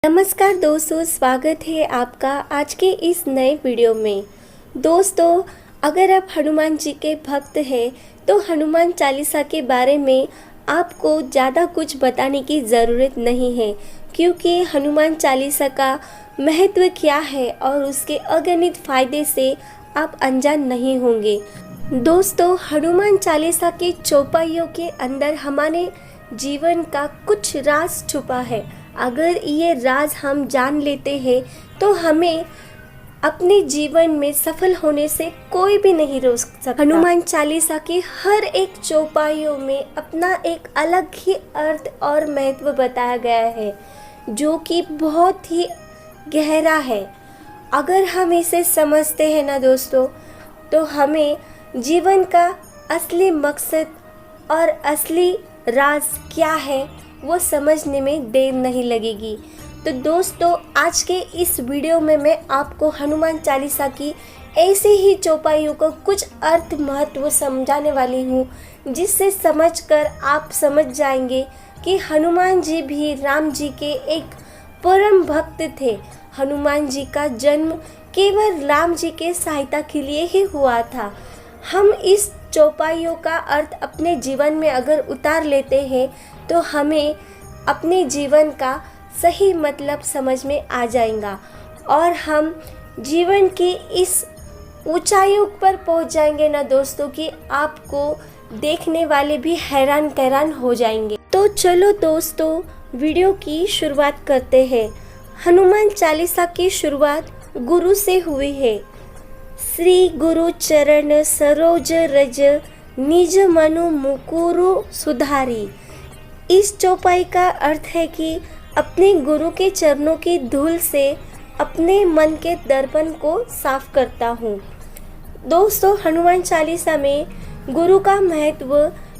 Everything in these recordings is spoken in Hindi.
नमस्कार दोस्तों, स्वागत है आपका आज के इस नए वीडियो में। दोस्तों, अगर आप हनुमान जी के भक्त हैं तो हनुमान चालीसा के बारे में आपको ज़्यादा कुछ बताने की ज़रूरत नहीं है, क्योंकि हनुमान चालीसा का महत्व क्या है और उसके अगणित फ़ायदे से आप अनजान नहीं होंगे। दोस्तों, हनुमान चालीसा के चौपाइयों के अंदर हमारे जीवन का कुछ राज छुपा है। अगर ये राज हम जान लेते हैं तो हमें अपने जीवन में सफल होने से कोई भी नहीं रोक सकता। हनुमान चालीसा के हर एक चौपाइयों में अपना एक अलग ही अर्थ और महत्व बताया गया है, जो कि बहुत ही गहरा है। अगर हम इसे समझते हैं ना दोस्तों, तो हमें जीवन का असली मकसद और असली राज क्या है वो समझने में देर नहीं लगेगी। तो दोस्तों, आज के इस वीडियो में मैं आपको हनुमान चालीसा की ऐसे ही चौपाइयों को कुछ अर्थ महत्व समझाने वाली हूँ, जिससे समझकर आप समझ जाएंगे कि हनुमान जी भी राम जी के एक परम भक्त थे। हनुमान जी का जन्म केवल राम जी के सहायता के लिए ही हुआ था। हम इस चौपाइयों का अर्थ अपने जीवन में अगर उतार लेते हैं तो हमें अपने जीवन का सही मतलब समझ में आ जाएगा और हम जीवन की इस ऊंचाइयों पर पहुंच जाएंगे ना दोस्तों, कि आपको देखने वाले भी हैरान हो जाएंगे। तो चलो दोस्तों, वीडियो की शुरुआत करते हैं। हनुमान चालीसा की शुरुआत गुरु से हुई है। श्री गुरु चरण सरोज रज निज मनु मुकुरु सुधारी। इस चौपाई का अर्थ है कि अपने गुरु के चरणों की धूल से अपने मन के दर्पण को साफ करता हूँ। दोस्तों, हनुमान चालीसा में गुरु का महत्व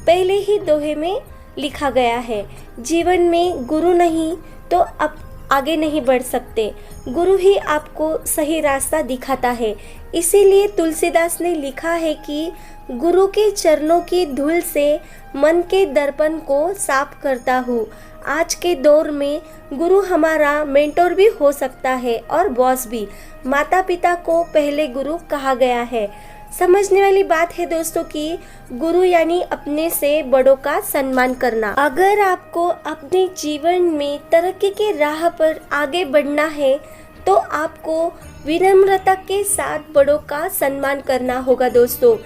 पहले ही दोहे में लिखा गया है। जीवन में गुरु नहीं तो आप आगे नहीं बढ़ सकते। गुरु ही आपको सही रास्ता दिखाता है। इसीलिए तुलसीदास ने लिखा है कि गुरु के चरणों की धूल से मन के दर्पण को साफ करता हूँ। आज के दौर में गुरु हमारा मेंटोर भी हो सकता है और बॉस भी। माता पिता को पहले गुरु कहा गया है। समझने वाली बात है दोस्तों कि गुरु यानी अपने से बड़ों का सम्मान करना। अगर आपको अपने जीवन में तरक्की के राह पर आगे बढ़ना है तो आपको विनम्रता के साथ बड़ों का सम्मान करना होगा दोस्तों।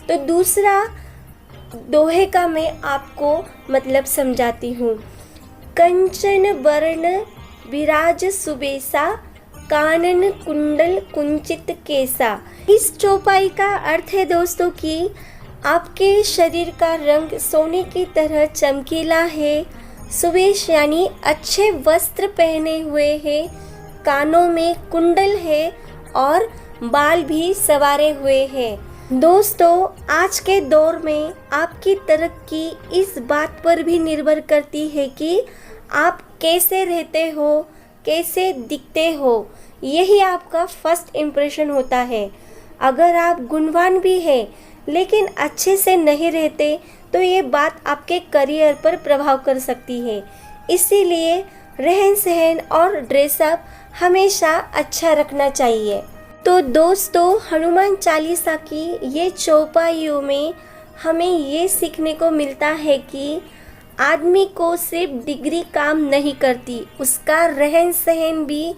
तो दूसरा दोहे का मैं आपको मतलब समझाती हूँ। कंचन वर्ण विराज सुबेसा कानन कुंडल कुंचित केसा। इस चौपाई का अर्थ है दोस्तों कि आपके शरीर का रंग सोने की तरह चमकीला है। सुबेश यानी अच्छे वस्त्र पहने हुए है, कानों में कुंडल है और बाल भी संवारे हुए हैं। दोस्तों, आज के दौर में आपकी तरक्की इस बात पर भी निर्भर करती है कि आप कैसे रहते हो, कैसे दिखते हो। यही आपका फर्स्ट इम्प्रेशन होता है। अगर आप गुणवान भी हैं लेकिन अच्छे से नहीं रहते तो ये बात आपके करियर पर प्रभाव कर सकती है। इसीलिए रहन सहन और ड्रेसअप हमेशा अच्छा रखना चाहिए। तो दोस्तों, हनुमान चालीसा की ये चौपाइयों में हमें ये सीखने को मिलता है कि आदमी को सिर्फ डिग्री काम नहीं करती, उसका रहन सहन भी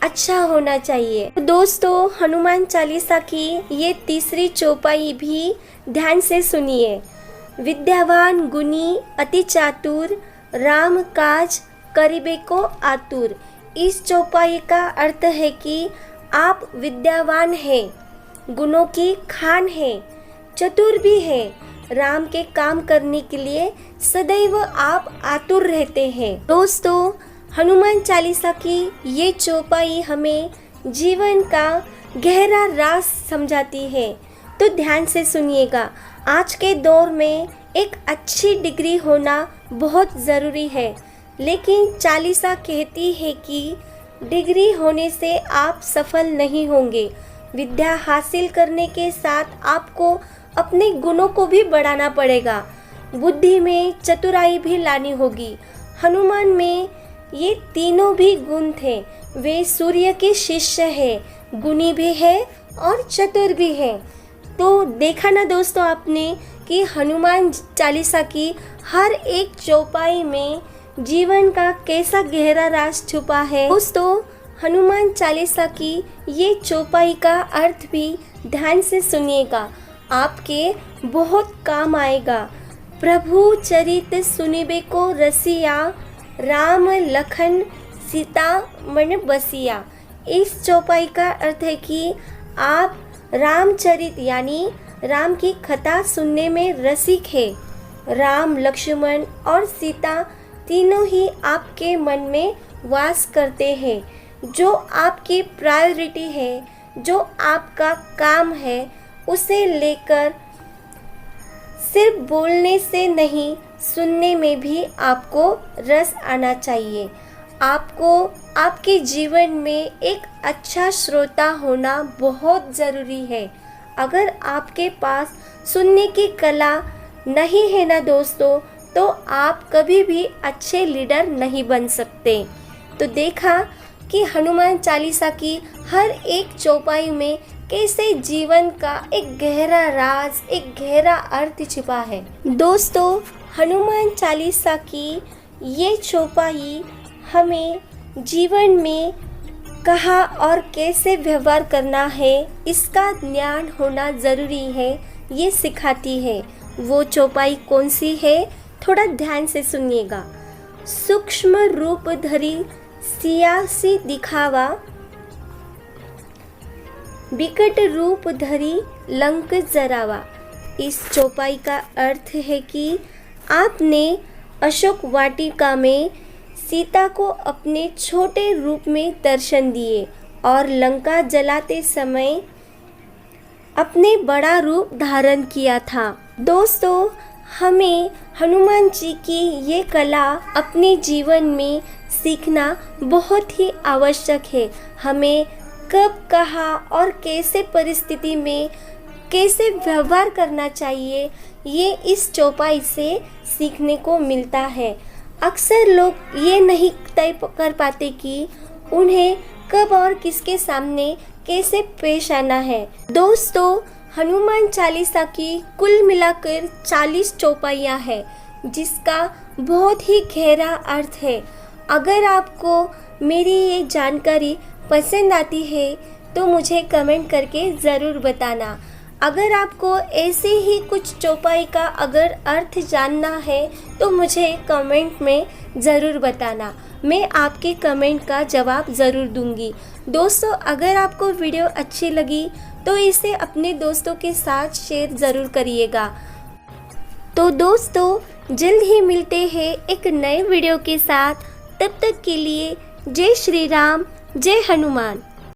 अच्छा होना चाहिए। दोस्तों, हनुमान चालीसा की ये तीसरी चौपाई भी ध्यान से सुनिए। विद्यावान गुणी अति चातुर राम काज करिबे को आतुर। इस चौपाई का अर्थ है कि आप विद्यावान हैं, गुणों की खान हैं, चतुर भी हैं, राम के काम करने के लिए सदैव आप आतुर रहते हैं। दोस्तों, हनुमान चालीसा की ये चौपाई हमें जीवन का गहरा राज समझाती है। तो ध्यान से सुनिएगा। आज के दौर में एक अच्छी डिग्री होना बहुत ज़रूरी है, लेकिन चालीसा कहती है कि डिग्री होने से आप सफल नहीं होंगे। विद्या हासिल करने के साथ आपको अपने गुणों को भी बढ़ाना पड़ेगा। बुद्धि में चतुराई भी लानी होगी। हनुमान में ये तीनों भी गुण थे। वे सूर्य के शिष्य है, गुणी भी है और चतुर भी है। तो देखा ना दोस्तों आपने कि हनुमान चालीसा की हर एक चौपाई में जीवन का कैसा गहरा राज छुपा है। दोस्तों हनुमान चालीसा की ये चौपाई का अर्थ भी ध्यान से सुनिएगा, आपके बहुत काम आएगा। प्रभु चरित सुनिबे को रसिया, राम लखन सीता मन बसिया। इस चौपाई का अर्थ है कि आप रामचरित यानी राम की कथा सुनने में रसिक है। राम, लक्ष्मण और सीता तीनों ही आपके मन में वास करते हैं। जो आपकी प्रायोरिटी है, जो आपका काम है, उसे लेकर सिर्फ बोलने से नहीं, सुनने में भी आपको रस आना चाहिए। आपको आपके जीवन में एक अच्छा श्रोता होना बहुत ज़रूरी है। अगर आपके पास सुनने की कला नहीं है ना दोस्तों, तो आप कभी भी अच्छे लीडर नहीं बन सकते। तो देखा कि हनुमान चालीसा की हर एक चौपाई में कैसे जीवन का एक गहरा राज, एक गहरा अर्थ छिपा है। दोस्तों हनुमान चालीसा की ये चौपाई हमें जीवन में कहाँ और कैसे व्यवहार करना है, इसका ज्ञान होना ज़रूरी है, ये सिखाती है। वो चौपाई कौन सी है, थोड़ा ध्यान से सुनिएगा। सूक्ष्म रूप धरी सियासी दिखावा, विकट रूप धरी लंक जरावा। इस चौपाई का अर्थ है कि आपने अशोक वाटिका में सीता को अपने छोटे रूप में दर्शन दिए और लंका जलाते समय अपने बड़ा रूप धारण किया था। दोस्तों हमें हनुमान जी की ये कला अपने जीवन में सीखना बहुत ही आवश्यक है। हमें कब, कहाँ और कैसे परिस्थिति में कैसे व्यवहार करना चाहिए, ये इस चौपाई से सीखने को मिलता है। अक्सर लोग ये नहीं तय कर पाते कि उन्हें कब और किसके सामने कैसे पेश आना है। दोस्तों हनुमान चालीसा की कुल मिलाकर 40 चौपाइयाँ हैं, जिसका बहुत ही गहरा अर्थ है। अगर आपको मेरी ये जानकारी पसंद आती है तो मुझे कमेंट करके ज़रूर बताना। अगर आपको ऐसे ही कुछ चौपाई का अगर अर्थ जानना है तो मुझे कमेंट में ज़रूर बताना, मैं आपके कमेंट का जवाब ज़रूर दूंगी। दोस्तों अगर आपको वीडियो अच्छी लगी तो इसे अपने दोस्तों के साथ शेयर ज़रूर करिएगा। तो दोस्तों जल्द ही मिलते हैं एक नए वीडियो के साथ, तब तक के लिए जय श्री राम, जय हनुमान।